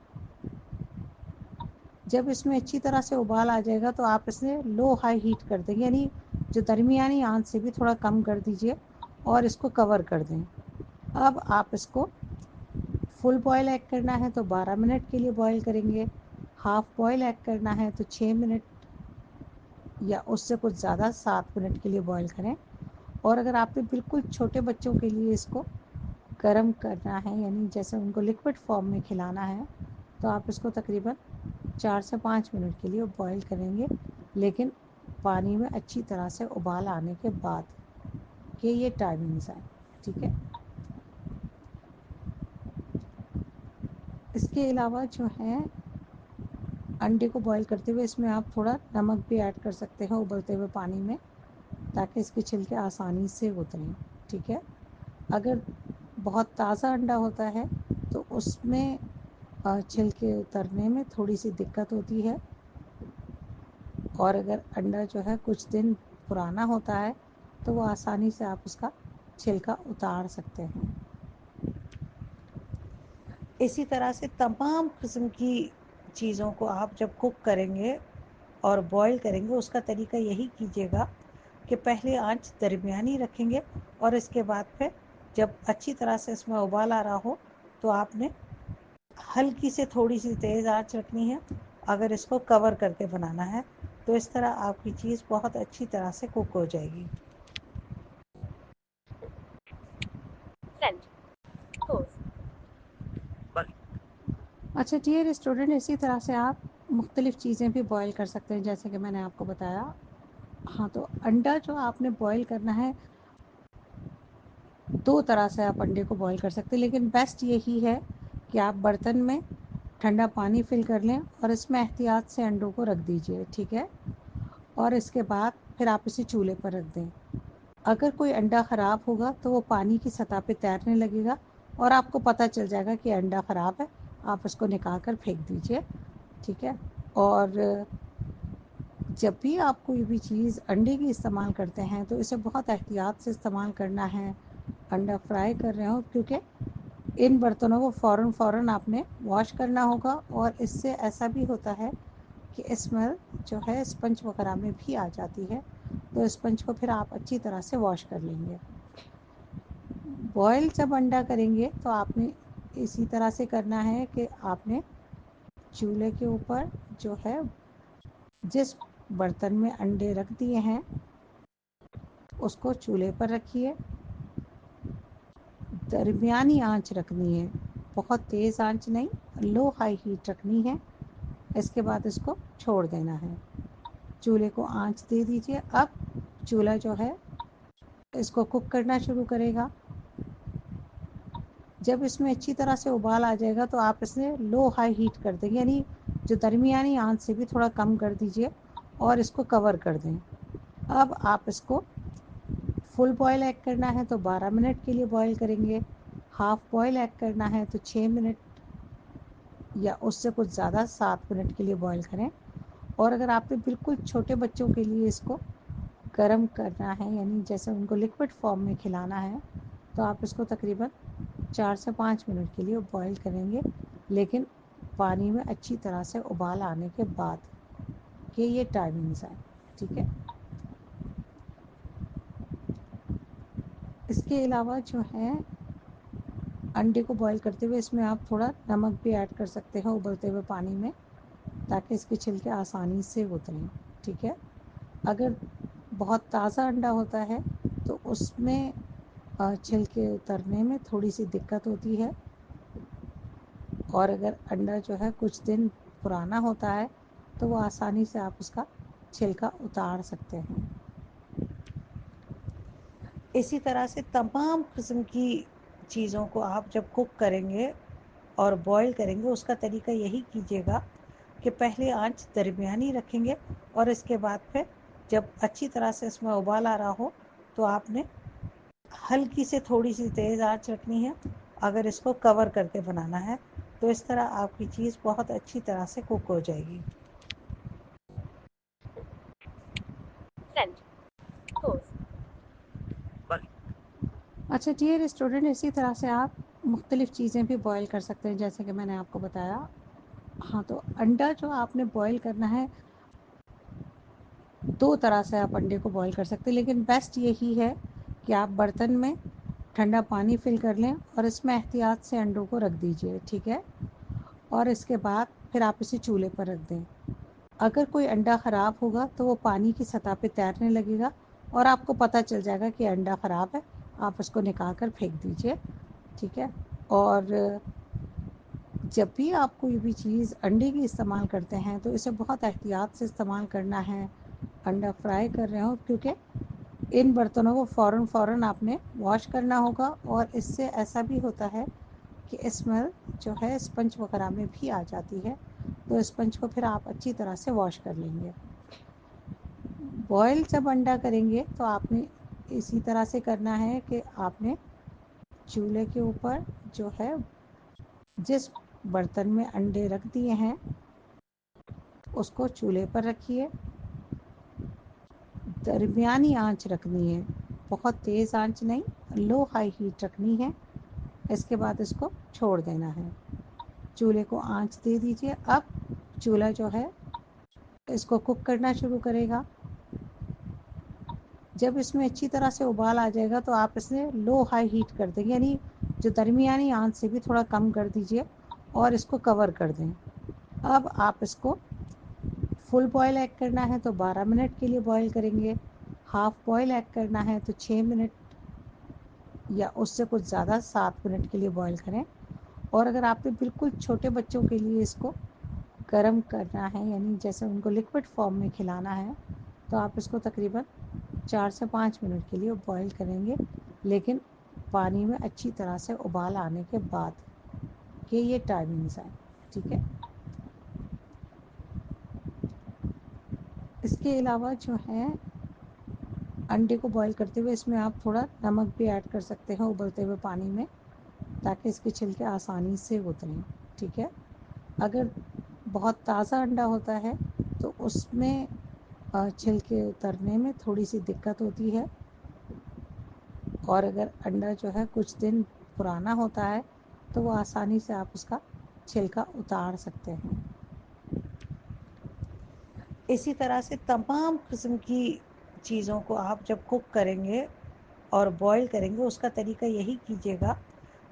جب اس میں اچھی طرح سے ابال آ جائے گا تو آپ اسے لو ہائی ہیٹ کر دیں، یعنی جو درمیانی آنچ سے بھی تھوڑا کم کر دیجئے اور اس کو کور کر دیں. اب آپ اس کو فل بوائل ایگ کرنا ہے تو 12 منٹ کے لیے بوائل کریں گے. ہاف بوائل ایگ کرنا ہے تو 6 منٹ یا اس سے کچھ زیادہ 7 منٹ کے لیے بوائل کریں. اور اگر آپ نے بالکل چھوٹے بچوں کے لیے اس کو گرم کرنا ہے، یعنی جیسے ان کو لکوڈ فارم میں کھلانا ہے، تو آپ اس کو تقریباً 4 سے 5 منٹ کے لیے بوائل کریں گے، لیکن پانی میں اچھی طرح سے ابال آنے کے بعد کہ یہ ٹائمنگز ہیں، ٹھیک ہے. اس کے علاوہ جو ہے انڈے کو بوائل کرتے ہوئے اس میں آپ تھوڑا نمک بھی ایڈ کر سکتے ہیں ابلتے ہوئے پانی میں، تاکہ اس کے چھلکے آسانی سے اتریں، ٹھیک ہے. اگر بہت تازہ انڈا ہوتا ہے تو اس میں چھلکے اترنے میں تھوڑی سی دقت ہوتی ہے، اور اگر انڈا جو ہے کچھ دن پرانا ہوتا ہے تو وہ آسانی سے آپ اس کا چھلکا اتار سکتے ہیں. اسی طرح سے تمام قسم کی چیزوں کو آپ جب کوک کریں گے اور بوائل کریں گے، اس کا طریقہ یہی کیجیے گا کہ پہلے آنچ درمیانی رکھیں گے، اور اس کے بعد پھر جب اچھی طرح سے اس میں ابال آ رہا ہو تو آپ نے ہلکی سے تھوڑی سی تیز آنچ رکھنی ہے اگر اس کو کور کر کے بنانا ہے. تو اس طرح آپ کی چیز بہت اچھی طرح سے کوک ہو جائے گی. اچھا ڈیئر اسٹوڈنٹ، اسی طرح سے آپ مختلف چیزیں بھی بوائل کر سکتے ہیں جیسے کہ میں نے آپ کو بتایا. ہاں تو انڈا جو آپ نے بوائل کرنا ہے، 2 طرح سے آپ انڈے کو بوائل کر سکتے ہیں، لیکن بیسٹ یہی ہے کہ آپ برتن میں ٹھنڈا پانی فل کر لیں اور اس میں احتیاط سے انڈوں کو رکھ دیجئے، ٹھیک ہے. اور اس کے بعد پھر آپ اسے چولہے پر رکھ دیں. اگر کوئی انڈا خراب ہوگا تو وہ پانی کی سطح پہ تیرنے لگے گا اور آپ کو پتہ چل جائے گا کہ انڈا خراب ہے. آپ اس کو نکال کر پھینک دیجئے، ٹھیک ہے. اور جب بھی آپ کوئی بھی چیز انڈے کی استعمال کرتے ہیں تو اسے بہت احتیاط سے استعمال کرنا ہے. انڈا فرائی کر رہے ہوں کیونکہ ان برتنوں کو فوراً آپ نے واش کرنا ہوگا، اور اس سے ایسا بھی ہوتا ہے کہ اسمیل جو ہے اسپنج وغیرہ میں بھی آ جاتی ہے، تو اسپنج کو پھر آپ اچھی طرح سے واش کر لیں گے. بوائل جب انڈا کریں گے تو آپ نے اسی طرح سے کرنا ہے کہ آپ نے چولہے کے اوپر جو ہے جس برتن میں انڈے رکھ دیے ہیں اس کو چولہے پر رکھیے، درمیانی آنچ رکھنی ہے، بہت تیز آنچ نہیں، لو ہائی ہیٹ رکھنی ہے۔ اس کے بعد اس کو چھوڑ دینا ہے، چولہے کو آنچ دے دیجئے۔ اب چولہا جو ہے اس کو کوک کرنا شروع کرے گا۔ جب اس میں اچھی طرح سے ابال آ جائے گا تو آپ اسے لو ہائی ہیٹ کر دیں، یعنی جو درمیانی آنچ سے بھی تھوڑا کم کر دیجئے اور اس کو کور کر دیں۔ اب آپ اس کو فل بوائل ایگ کرنا ہے تو 12 منٹ کے لیے بوائل کریں گے، ہاف بوائل ایگ کرنا ہے تو 6 منٹ یا اس سے کچھ زیادہ 7 منٹ کے لیے بوائل کریں۔ اور اگر آپ نے بالکل چھوٹے بچوں کے لیے اس کو گرم کرنا ہے، یعنی جیسے ان کو لکوڈ فارم میں کھلانا ہے، تو آپ اس کو تقریباً 4 سے 5 منٹ کے لیے بوائل کریں گے، لیکن پانی میں اچھی طرح سے ابال آنے کے بعد کہ یہ ٹائمنگز ہیں، ٹھیک ہے۔ اس کے علاوہ جو ہے انڈے کو بوائل کرتے ہوئے اس میں آپ تھوڑا نمک بھی ایڈ کر سکتے ہیں ابلتے ہوئے پانی میں، تاکہ اس کے چھلکے آسانی سے اتریں، ٹھیک ہے۔ اگر بہت تازہ انڈا ہوتا ہے تو اس میں چھلکے اترنے میں تھوڑی سی دقت ہوتی ہے، اور اگر انڈا جو ہے کچھ دن پرانا ہوتا ہے تو وہ آسانی سے آپ اس کا چھلکا اتار سکتے ہیں۔ اسی طرح سے تمام قسم کی چیزوں کو آپ جب کوک کریں گے اور بوائل کریں گے، اس کا طریقہ یہی کیجیے گا کہ پہلے آنچ درمیانی رکھیں گے، اور اس کے بعد پھر جب اچھی طرح سے اس میں ابال آ رہا ہو تو آپ نے ہلکی سے تھوڑی سی تیز آنچ رکھنی ہے اگر اس کو کور کر کے بنانا ہے، تو اس طرح آپ کی چیز بہت اچھی طرح سے کوک ہو جائے گی۔ اچھا ڈیئر اسٹوڈنٹ، اسی طرح سے آپ مختلف چیزیں بھی بوائل کر سکتے ہیں جیسے کہ میں نے آپ کو بتایا۔ ہاں، تو انڈا جو آپ نے بوائل کرنا ہے، 2 طرح سے آپ انڈے کو بوائل کر سکتے ہیں، لیکن بیسٹ یہی ہے کہ آپ برتن میں ٹھنڈا پانی فل کر لیں اور اس میں احتیاط سے انڈوں کو رکھ دیجئے، ٹھیک ہے۔ اور اس کے بعد پھر آپ اسے چولہے پر رکھ دیں۔ اگر کوئی انڈا خراب ہوگا تو وہ پانی کی سطح پہ تیرنے لگے گا اور آپ کو پتہ چل جائے گا کہ انڈا خراب ہے، آپ اس کو نکال کر پھینک دیجئے، ٹھیک ہے۔ اور جب بھی آپ کوئی بھی چیز انڈے کی استعمال کرتے ہیں تو اسے بہت احتیاط سے استعمال کرنا ہے، انڈا فرائی کر رہے ہوں، کیونکہ ان برتنوں کو فوراً آپ نے واش کرنا ہوگا، اور اس سے ایسا بھی ہوتا ہے کہ اسمیل جو ہے اسپنج وغیرہ میں بھی آ جاتی ہے، تو اسپنج کو پھر آپ اچھی طرح سے واش کر لیں گے۔ بوائل جب انڈا کریں گے تو آپ نے اسی طرح سے کرنا ہے کہ آپ نے چولہے کے اوپر جو ہے جس برتن میں انڈے رکھ دیے ہیں اس کو چولہے پر رکھیے، درمیانی آنچ رکھنی ہے، بہت تیز آنچ نہیں، لو ہائی ہیٹ رکھنی ہے۔ اس کے بعد اس کو چھوڑ دینا ہے، چولہے کو آنچ دے دیجئے۔ اب چولہا جو ہے اس کو کوک کرنا شروع کرے گا۔ جب اس میں اچھی طرح سے ابال آ جائے گا تو آپ اسے لو ہائی ہیٹ کر دیں، یعنی جو درمیانی آنچ سے بھی تھوڑا کم کر دیجئے اور اس کو کور کر دیں۔ اب آپ اس کو فل بوائل ایگ کرنا ہے تو 12 منٹ کے لیے بوائل کریں گے، ہاف بوائل ایگ کرنا ہے تو 6 منٹ یا اس سے کچھ زیادہ 7 منٹ کے لیے بوائل کریں۔ اور اگر آپ نے بالکل چھوٹے بچوں کے لیے اس کو گرم کرنا ہے، یعنی جیسے ان کو لکوڈ فارم میں کھلانا ہے، تو آپ اس کو تقریباً 4 سے 5 منٹ کے لیے بوائل کریں گے، لیکن پانی میں اچھی طرح سے ابال آنے کے بعد کہ یہ ٹائمنگز ہیں، ٹھیک ہے۔ اس کے علاوہ جو ہے انڈے کو بوائل کرتے ہوئے اس میں آپ تھوڑا نمک بھی ایڈ کر سکتے ہیں ابلتے ہوئے پانی میں، تاکہ اس کے چھلکے آسانی سے اتریں، ٹھیک ہے۔ اگر بہت تازہ انڈا ہوتا ہے تو اس میں چھلکے اترنے میں تھوڑی سی دقت ہوتی ہے، اور اگر انڈا جو ہے کچھ دن پرانا ہوتا ہے تو وہ آسانی سے آپ اس کا چھلکا اتار سکتے ہیں۔ اسی طرح سے تمام قسم کی چیزوں کو آپ جب کوک کریں گے اور بوائل کریں گے، اس کا طریقہ یہی کیجیے گا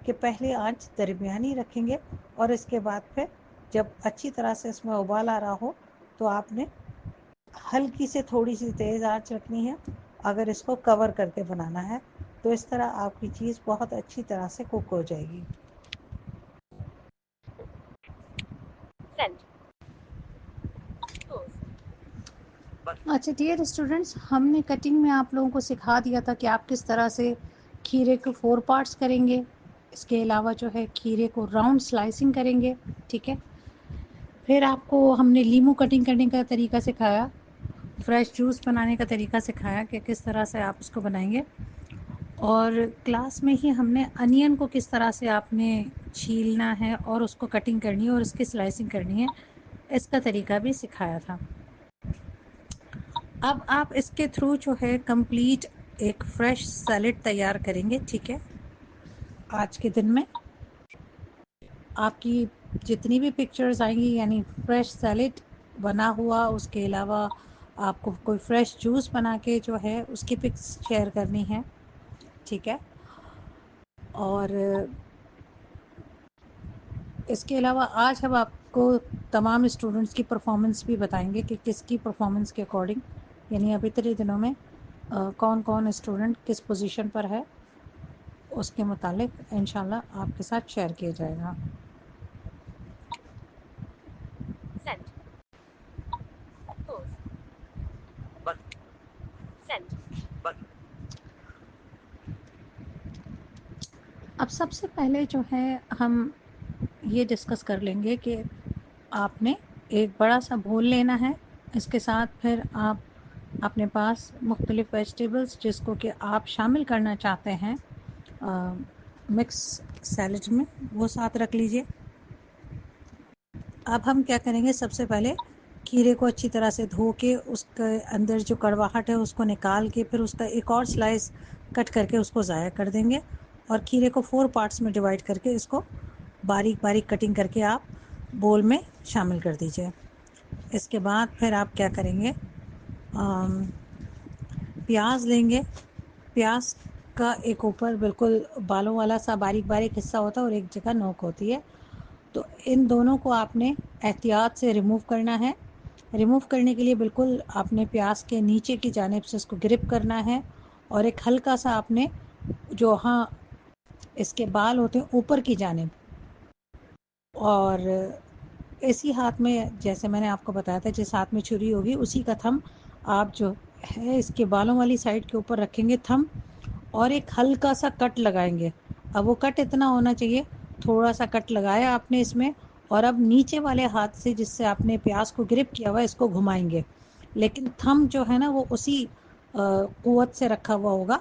کہ پہلے آنچ درمیانی رکھیں گے، اور اس کے بعد پھر جب اچھی طرح سے اس میں ابال آ رہا ہو تو آپ نے ہلکی سے تھوڑی سی تیز آنچ رکھنی ہے اگر اس کو کور کر کے بنانا ہے، تو اس طرح آپ کی چیز بہت اچھی طرح سے کوک ہو جائے گی۔ اچھا ڈیئر اسٹوڈینٹس، ہم نے کٹنگ میں آپ لوگوں کو سکھا دیا تھا کہ آپ کس طرح سے کھیرے کو 4 پارٹس کریں گے، اس کے علاوہ جو ہے کھیرے کو راؤنڈ سلائسنگ کریں گے، ٹھیک ہے۔ پھر آپ کو ہم نے لیمو کٹنگ کرنے کا طریقہ سکھایا، فریش جوس بنانے کا طریقہ سکھایا کہ کس طرح سے آپ اس کو بنائیں گے، اور کلاس میں ہی ہم نے انین کو کس طرح سے آپ نے چھیلنا ہے اور اس کو کٹنگ کرنی ہے اور اس کی سلائسنگ کرنی ہے، اس کا طریقہ بھی سکھایا تھا۔ اب آپ اس کے تھرو جو ہے کمپلیٹ ایک فریش سیلڈ تیار کریں گے، ٹھیک ہے۔ آج کے دن میں آپ کی جتنی بھی پکچرز آئیں گی، یعنی فریش سیلڈ بنا ہوا، اس کے علاوہ آپ کو کوئی فریش جوس بنا کے جو ہے اس کی پکس شیئر کرنی ہے، ٹھیک ہے۔ اور اس کے علاوہ آج ہم آپ کو تمام اسٹوڈنٹس کی پرفارمنس بھی بتائیں گے کہ کس کی پرفارمنس کے اکارڈنگ، یعنی ابھی اتنے دنوں میں کون کون اسٹوڈنٹ کس پوزیشن پر ہے، اس کے متعلق انشاءاللہ آپ کے ساتھ شیئر کیا جائے گا۔ اب سب سے پہلے جو ہے ہم یہ ڈسکس کر لیں گے کہ آپ نے ایک بڑا سا بھول لینا ہے، اس کے ساتھ پھر آپ اپنے پاس مختلف ویجیٹیبلز جس کو کہ آپ شامل کرنا چاہتے ہیں مکس سیلڈ میں، وہ ساتھ رکھ لیجئے۔ اب ہم کیا کریں گے، سب سے پہلے کھیرے کو اچھی طرح سے دھو کے اس کے اندر جو کڑواہٹ ہے اس کو نکال کے پھر اس کا ایک اور سلائس کٹ کر کے اس کو ضائع کر دیں گے، اور کھیرے کو 4 پارٹس میں ڈیوائڈ کر کے اس کو باریک باریک کٹنگ کر کے آپ بول میں شامل کر دیجئے۔ اس کے بعد پھر آپ کیا کریں گے، پیاز لیں گے۔ پیاز کا ایک اوپر بالکل بالوں والا سا باریک باریک حصہ ہوتا ہے اور ایک جگہ نوک ہوتی ہے، تو ان دونوں کو آپ نے احتیاط سے ریموو کرنا ہے۔ ریموو کرنے کے لیے بالکل آپ نے پیاز کے نیچے کی جانب سے اس کو گرپ کرنا ہے، اور ایک ہلکا سا آپ نے جو ہاں اس کے بال ہوتے ہیں اوپر کی جانب، اور اسی ہاتھ میں جیسے میں نے آپ کو بتایا تھا جس ہاتھ میں چھری ہوگی اسی کا تھم آپ جو ہے اس کے بالوں والی سائڈ کے اوپر رکھیں گے تھم، اور ایک ہلکا سا کٹ لگائیں گے۔ اب وہ کٹ اتنا ہونا چاہیے، تھوڑا سا کٹ لگایا آپ نے اس میں، اور اب نیچے والے ہاتھ سے جس سے آپ نے پیاز کو گرپ کیا ہوا اس کو گھمائیں گے، لیکن تھم جو ہے نا وہ اسی قوت سے رکھا ہوا ہوگا،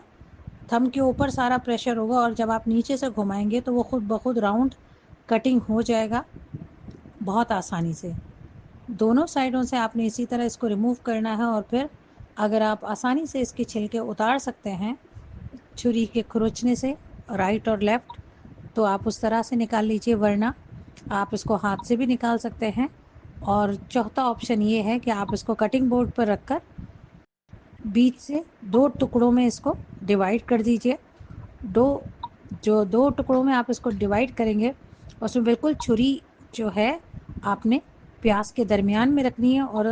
تھم کے اوپر سارا پریشر ہوگا، اور جب آپ نیچے سے گھمائیں گے تو وہ خود بخود راؤنڈ کٹنگ ہو جائے گا بہت آسانی سے۔ دونوں سائڈوں سے آپ نے اسی طرح اس کو ریموو کرنا ہے، اور پھر اگر آپ آسانی سے اس کے چھلکے اتار سکتے ہیں چھری کے کھروچنے سے رائٹ اور لیفٹ تو آپ اس طرح سے نکال لیجئے، ورنہ آپ اس کو ہاتھ سے بھی نکال سکتے ہیں۔ اور چوتھا آپشن یہ ہے کہ آپ اس کو کٹنگ بورڈ پر رکھ کر بیچ سے 2 ٹکڑوں میں اس کو ڈیوائڈ کر دیجئے۔ جو 2 ٹکڑوں میں آپ اس کو ڈیوائڈ کریں گے اس میں بالکل چھری جو ہے آپ نے پیاز کے درمیان میں رکھنی ہے اور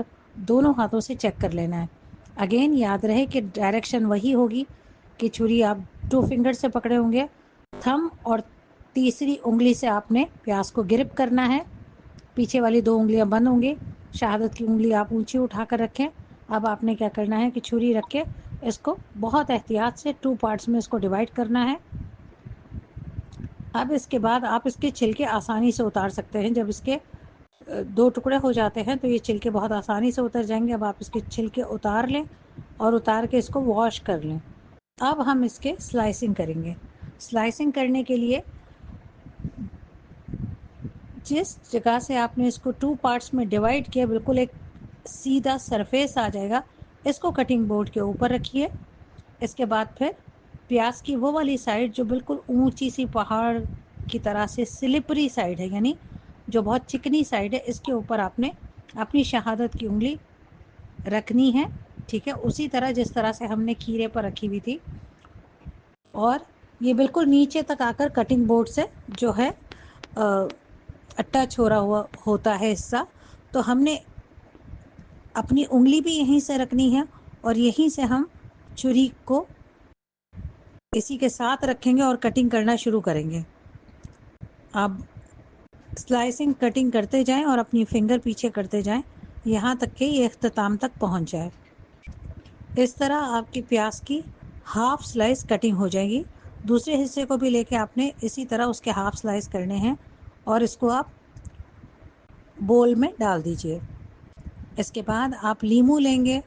دونوں ہاتھوں سے چیک کر لینا ہے۔ اگین یاد رہے کہ ڈائریکشن وہی ہوگی کہ چھری آپ 2 فنگر سے پکڑے ہوں گے، تھم اور تیسری انگلی سے آپ نے پیاز کو گرپ کرنا ہے، پیچھے والی 2 انگلیاں بند ہوں گی، شہادت کی انگلی آپ اونچی اٹھا کر رکھیں۔ اب آپ نے کیا کرنا ہے کہ چھری رکھ کے اس کو بہت احتیاط سے 2 پارٹس میں اس کو ڈیوائڈ کرنا ہے۔ اب اس کے بعد آپ اس کے چھلکے آسانی سے اتار سکتے ہیں، جب اس کے 2 ٹکڑے ہو جاتے ہیں تو یہ چھلکے بہت آسانی سے اتر جائیں گے۔ اب آپ اس کے چھلکے اتار لیں اور اتار کے اس کو واش کر لیں۔ اب ہم اس کے سلائسنگ کریں گے۔ سلائسنگ کرنے کے لیے جس جگہ سے آپ نے اس کو 2 پارٹس میں ڈیوائڈ کیا بالکل ایک سیدھا سرفیس آ جائے گا، اس کو کٹنگ بورڈ کے اوپر رکھیے۔ اس کے بعد پھر پیاز کی وہ والی سائڈ جو بالکل اونچی سی پہاڑ کی طرح سے سلپری سائڈ ہے، یعنی جو بہت چکنی سائڈ ہے، اس کے اوپر آپ نے اپنی شہادت کی انگلی رکھنی ہے، ٹھیک ہے، اسی طرح جس طرح سے ہم نے کھیرے پر رکھی ہوئی تھی، اور یہ بالکل نیچے تک آ کر کٹنگ بورڈ سے جو ہے ٹچ ہو رہا ہوا ہوتا ہے حصہ، تو ہم نے اپنی انگلی بھی یہیں سے رکھنی ہے اور یہیں سے ہم چھری کو اسی کے ساتھ رکھیں گے اور کٹنگ کرنا شروع کریں گے. آپ سلائسنگ کٹنگ کرتے جائیں اور اپنی فنگر پیچھے کرتے جائیں یہاں تک کہ یہ اختتام تک پہنچ جائے. اس طرح آپ کی پیاز کی ہاف سلائس کٹنگ ہو جائے گی. دوسرے حصے کو بھی لے کے آپ نے اسی طرح اس کے ہاف سلائس کرنے ہیں اور اس کو آپ بول میں ڈال دیجئے. اس کے بعد آپ لیمو لیں گے.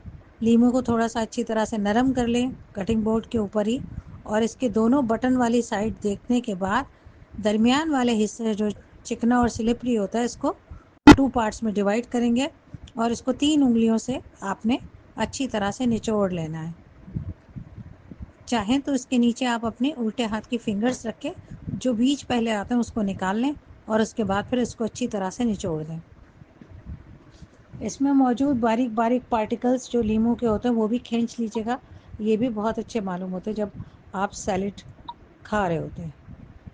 لیمو کو تھوڑا سا اچھی طرح سے نرم کر لیں کٹنگ بورڈ کے اوپر ہی, اور اس کے دونوں بٹن والی سائڈ دیکھنے کے بعد درمیان والے حصے جو چکنا اور سلپری ہوتا ہے اس کو 2 پارٹس میں ڈیوائڈ کریں گے اور اس کو 3 انگلیوں سے آپ نے اچھی طرح سے نچوڑ لینا ہے. چاہیں تو اس کے نیچے آپ اپنے الٹے ہاتھ کی فنگرز رکھ کے جو بیج پہلے آتے ہیں اس کو نکال لیں اور اس کے بعد پھر اس کو اچھی طرح سے نچوڑ دیں. اس میں موجود باریک باریک پارٹیکلز جو لیمو کے ہوتے ہیں وہ بھی کھینچ لیجیے گا. یہ بھی بہت اچھے معلوم ہوتے ہیں جب آپ سیلیڈ کھا رہے ہوتے ہیں.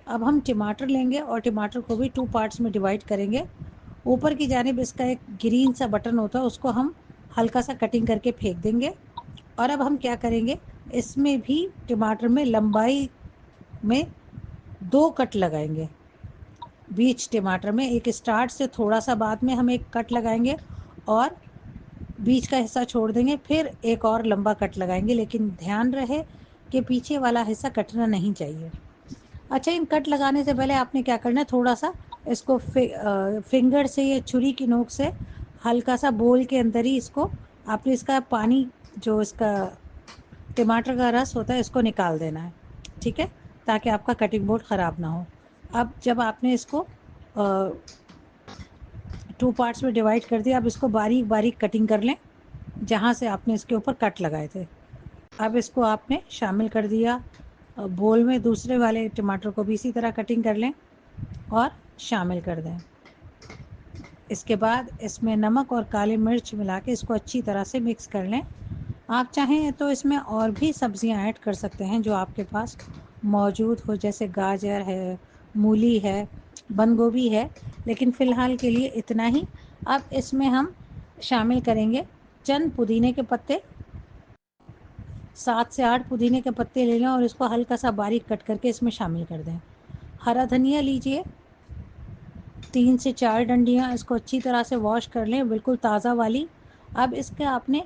اب ہم ٹماٹر لیں گے اور ٹماٹر کو بھی 2 پارٹس میں ڈیوائڈ کریں گے. اوپر کی جانب اس کا ایک گرین سا بٹن ہوتا ہے اس کو ہم ہلکا سا کٹنگ کر کے پھینک دیں گے. اور اب ہم کیا کریں گے, اس میں بھی ٹماٹر میں لمبائی میں 2 کٹ لگائیں گے. بیچ ٹماٹر میں ایک اسٹارٹ سے تھوڑا سا بعد میں ہم ایک کٹ لگائیں گے اور بیچ کا حصہ چھوڑ دیں گے, پھر ایک اور لمبا کٹ لگائیں گے, لیکن دھیان رہے کہ پیچھے والا حصہ کٹنا نہیں چاہیے. اچھا, ان کٹ لگانے سے پہلے آپ نے کیا کرنا ہے, تھوڑا سا اس کو فنگر سے یا چھری کی نوک سے ہلکا سا بول کے اندر ہی اس کو آپ نے اس کا پانی جو اس کا ٹماٹر کا رس ہوتا ہے اس کو نکال دینا ہے. ٹھیک ہے, تاکہ آپ کا کٹنگ بورڈ خراب نہ ہو. اب جب آپ نے اس کو 2 پارٹس میں ڈیوائڈ کر دیا, اب اس کو باریک باریک کٹنگ کر لیں جہاں سے آپ نے اس کے اوپر کٹ لگائے تھے. اب اس کو آپ نے شامل کر دیا بول میں. دوسرے والے ٹماٹر کو بھی اسی طرح کٹنگ کر لیں اور شامل کر دیں. اس کے بعد اس میں نمک اور کالی مرچ ملا کے اس کو اچھی طرح سے مکس کر لیں. آپ چاہیں تو اس میں اور بھی سبزیاں ایڈ کر سکتے ہیں جو آپ کے پاس موجود ہو, جیسے گاجر ہے, مولی ہے, بند گوبھی ہے, لیکن فی الحال کے لیے اتنا ہی. اب اس میں ہم شامل کریں گے چند پودینے کے پتے. 7 سے 8 پودینے کے پتے لے لیں اور اس کو ہلکا سا باریک کٹ کر کے اس میں شامل کر دیں. ہرا دھنیا لیجئے 3 سے 4 ڈنڈیاں, اس کو اچھی طرح سے واش کر لیں بالکل تازہ والی. اب اس کے آپ نے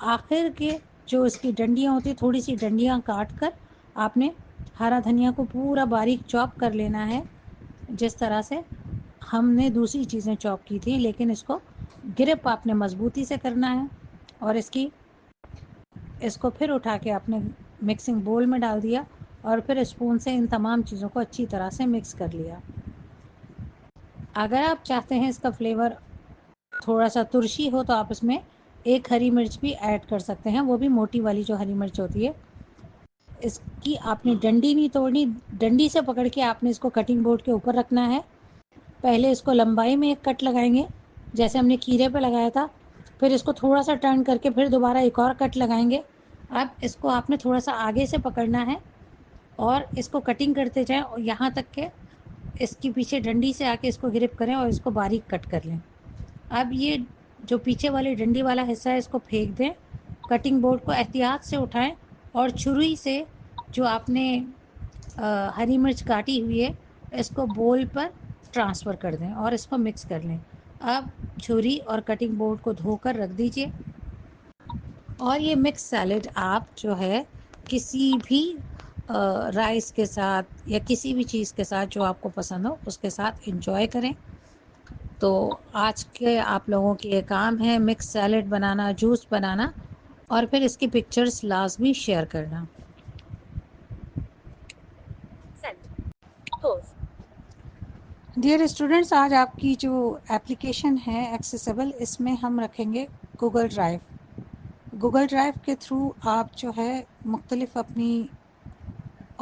آخر کے جو اس کی ڈنڈیاں ہوتی ہیں تھوڑی سی ڈنڈیاں کاٹ کر آپ نے ہرا دھنیا کو پورا باریک چاپ کر لینا ہے, جس طرح سے ہم نے دوسری چیزیں چاپ کی تھی, لیکن اس کو گرپ آپ نے مضبوطی سے کرنا ہے. اور اس کو پھر اٹھا کے آپ نے مکسنگ بول میں ڈال دیا اور پھر اسپون سے ان تمام چیزوں کو اچھی طرح سے مکس کر لیا. اگر آپ چاہتے ہیں اس کا فلیور تھوڑا سا ترشی ہو تو آپ اس میں 1 ہری مرچ بھی ایڈ کر سکتے ہیں, وہ بھی موٹی والی جو ہری مرچ ہوتی ہے. اس کی آپ نے ڈنڈی نہیں توڑنی, ڈنڈی سے پکڑ کے آپ نے اس کو کٹنگ بورڈ کے اوپر رکھنا ہے. پہلے اس کو لمبائی میں ایک کٹ لگائیں گے جیسے ہم نے کھیرے پہ لگایا تھا, پھر اس کو تھوڑا سا ٹرن کر کے پھر دوبارہ ایک اور کٹ لگائیں گے. اب اس کو آپ نے تھوڑا سا آگے سے پکڑنا ہے اور اس کو کٹنگ کرتے جائیں اور یہاں تک کہ اس کی پیچھے ڈنڈی سے آ کے اس کو گرپ کریں اور اس کو باریک کٹ کر لیں. اب یہ جو پیچھے والی ڈنڈی والا حصہ ہے اس کو پھینک دیں, کٹنگ بورڈ کو احتیاط سے اٹھائیں اور چھری سے جو آپ نے ہری مرچ کاٹی ہوئی ہے اس کو بول پر ٹرانسفر کر دیں اور اس کو مکس کر لیں. اب چھری اور کٹنگ بورڈ کو دھو کر رکھ دیجیے اور یہ مکس سیلیڈ آپ جو ہے کسی بھی رائس کے ساتھ یا کسی بھی چیز کے ساتھ جو آپ کو پسند ہو اس کے ساتھ انجوائے کریں. تو آج کے آپ لوگوں کی یہ کام ہے مکس سیلیڈ بنانا, جوس بنانا اور پھر اس کی پکچرز لازمی شیئر کرنا. ڈیئر اسٹوڈینٹس, آج آپ کی جو ایپلیکیشن ہے ایکسیسیبل, اس میں ہم رکھیں گے گوگل ڈرائیو. گوگل ڈرائیو کے تھرو آپ جو ہے مختلف اپنی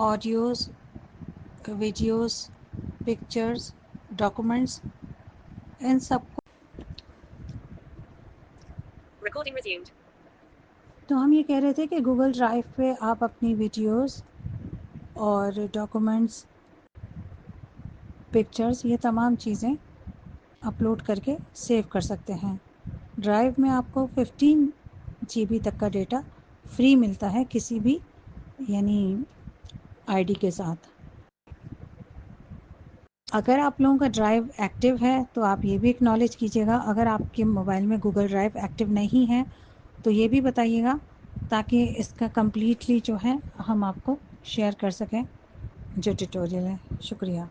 آڈیوز, ویڈیوز, پکچرز, ڈاکومنٹس ان سب کو تو ہم یہ کہہ رہے تھے کہ گوگل ڈرائیو پہ آپ اپنی ویڈیوز اور ڈاکومنٹس, پکچرز, یہ تمام چیزیں اپلوڈ کر کے سیو کر سکتے ہیں. ڈرائیو میں آپ کو 15 GB تک کا ڈیٹا فری ملتا ہے کسی بھی یعنی آئی ڈی کے ساتھ. اگر آپ لوگوں کا ڈرائیو ایکٹیو ہے تو آپ یہ بھی اکنالج کیجیے گا. اگر آپ کے موبائل میں گوگل ڈرائیو ایکٹیو نہیں ہے تو یہ بھی بتائیے گا تاکہ اس کا کمپلیٹلی جو ہے ہم آپ کو شیئر کر سکیں جو ٹیٹوریل ہے. شکریہ.